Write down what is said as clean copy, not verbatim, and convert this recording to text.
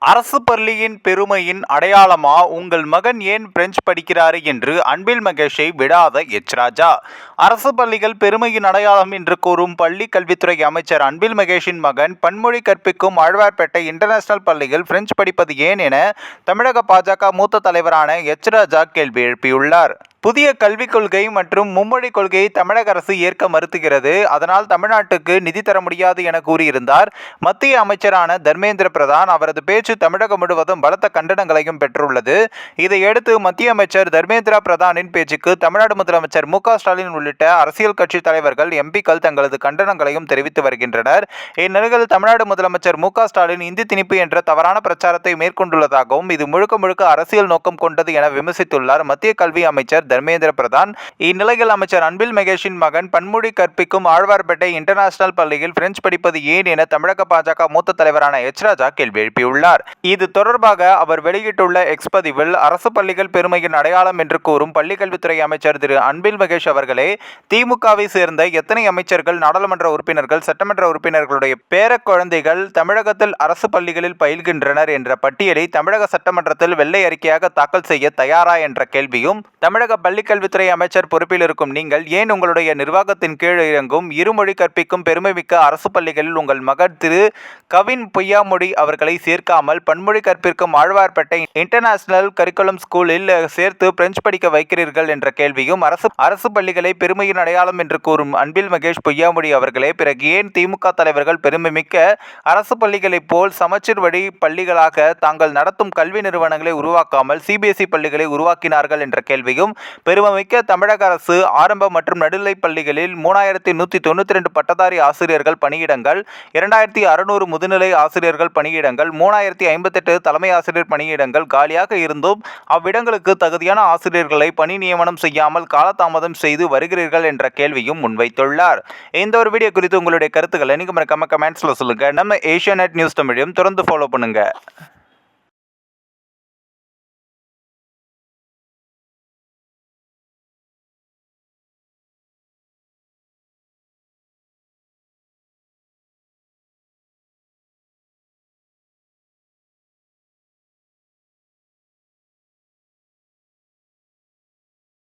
அரசு பள்ளியின் பெருமையின் அடையாளமா உங்கள் மகன் ஏன் பிரெஞ்சு படிக்கிறாரு என்று அன்பில் மகேஷை விடாத ராஜா. அரசு பள்ளிகள் பெருமையின் அடையாளம் என்று கூறும் பள்ளி கல்வித்துறை அமைச்சர் அன்பில் மகேஷின் மகன் பன்மொழி கற்பிக்கும் ஆழ்வார்பேட்டை இன்டர்நேஷனல் பள்ளியில் பிரெஞ்சு படிப்பது ஏன் என தமிழக பாஜக மூத்த தலைவரான ராஜா கேள்வி எழுப்பியுள்ளார். புதிய கல்விக் கொள்கை மற்றும் மும்மொழி கொள்கையை தமிழக அரசு ஏற்க மறுத்துகிறது. அதனால் தமிழ்நாட்டுக்கு நிதி தர முடியாது என கூறியிருந்தார் மத்திய அமைச்சரான தர்மேந்திர பிரதான். அவரது பேச்சு தமிழகம் முழுவதும் பலத்த கண்டனங்களையும் பெற்றுள்ளது. இதையடுத்து மத்திய அமைச்சர் தர்மேந்திர பிரதானின் பேச்சுக்கு தமிழ்நாடு முதலமைச்சர் மு.க.ஸ்டாலின் உள்ளிட்ட அரசியல் கட்சி தலைவர்கள், எம்பிக்கள் தங்களது கண்டனங்களையும் தெரிவித்து வருகின்றனர். இந்நிலையில் தமிழ்நாடு முதலமைச்சர் மு.க.ஸ்டாலின் இந்தி திணிப்பு என்ற தவறான பிரச்சாரத்தை மேற்கொண்டுள்ளதாகவும் இது முழுக்க முழுக்க அரசியல் நோக்கம் கொண்டது என விமர்சித்துள்ளார் மத்திய கல்வி அமைச்சர் தர்மேந்திர பிரதான். இந்நிலையில் அமைச்சர் அன்பில் மகேஷின் மகன் பன்மொழி கற்பிக்கும் ஆழ்வார்பேட்டை இன்டர்நேஷனல் பள்ளியில் பிரெஞ்சு படிப்பது ஏன் என தமிழக பாஜக மூத்த தலைவரான ராஜா கேள்வி எழுப்பியுள்ளார். இது தொடர்பாக அவர் வெளியிட்டுள்ள எக்ஸ் பதிவில், அரசு பள்ளிகள் பெருமையின் அடையாளம் என்று கூறும் பள்ளிக்கல்வித்துறை அமைச்சர் திரு அன்பில் மகேஷ் அவர்களே, திமுகவை சேர்ந்த எத்தனை அமைச்சர்கள், நாடாளுமன்ற உறுப்பினர்கள், சட்டமன்ற உறுப்பினர்களுடைய பேர குழந்தைகள் தமிழகத்தில் அரசு பள்ளிகளில் பயில்கின்றனர் என்ற பட்டியலை தமிழக சட்டமன்றத்தில் வெள்ளை அறிக்கையாக தாக்கல் செய்ய தயாரா என்ற கேள்வியும், தமிழக பள்ளிக்கல்வித்துறை அமைச்சர் பொறுப்பில் இருக்கும் நீங்கள் ஏன் உங்களுடைய நிர்வாகத்தின் கீழ் இறங்கும் இருமொழி கற்பிக்கும் பெருமைமிக்க அரசு பள்ளிகளில் உங்கள் மகன் திரு கவின் பொய்யாமொழி அவர்களை சேர்க்காமல் பன்மொழி கற்பிக்கும் ஆழ்வார்பேட்டை இன்டர்நேஷனல் கரிக்குலம் ஸ்கூலில் சேர்த்து பிரெஞ்சு படிக்க வைக்கிறீர்கள் என்ற கேள்வியும், அரசு பள்ளிகளை பெருமையின் அடையாளம் என்று கூறும் அன்பில் மகேஷ் பொய்யாமொழி அவர்களே, பிறகு ஏன் திமுக தலைவர்கள் பெருமைமிக்க அரசு பள்ளிகளைப் போல் சமச்சீர் வழி பள்ளிகளாக தாங்கள் நடத்தும் கல்வி நிறுவனங்களை உருவாக்காமல் சிபிஎஸ்இ பள்ளிகளை உருவாக்கினார்கள் என்ற கேள்வியும், பெருமைமிக்க தமிழக அரசு ஆரம்ப மற்றும் நடுநிலைப் பள்ளிகளில் 3192 பட்டதாரி ஆசிரியர்கள் பணியிடங்கள், 2600 முதுநிலை ஆசிரியர்கள் பணியிடங்கள், 3058 தலைமை ஆசிரியர் பணியிடங்கள் காலியாக இருந்தும் அவ்விடங்களுக்கு தகுதியான ஆசிரியர்களை பணி நியமனம் செய்யாமல் காலதாமதம் செய்து வருகிறீர்கள் என்ற கேள்வியும் முன்வைத்துள்ளார். இந்த ஒரு வீடியோ குறித்து உங்களுடைய கருத்துக்களை நீங்க மறக்காம கமெண்ட்ஸ்ல சொல்லுங்க. நம்ம ஏஷியா நெட் நியூஸ் தமிழையும் தொடர்ந்து ஃபாலோ பண்ணுங்க.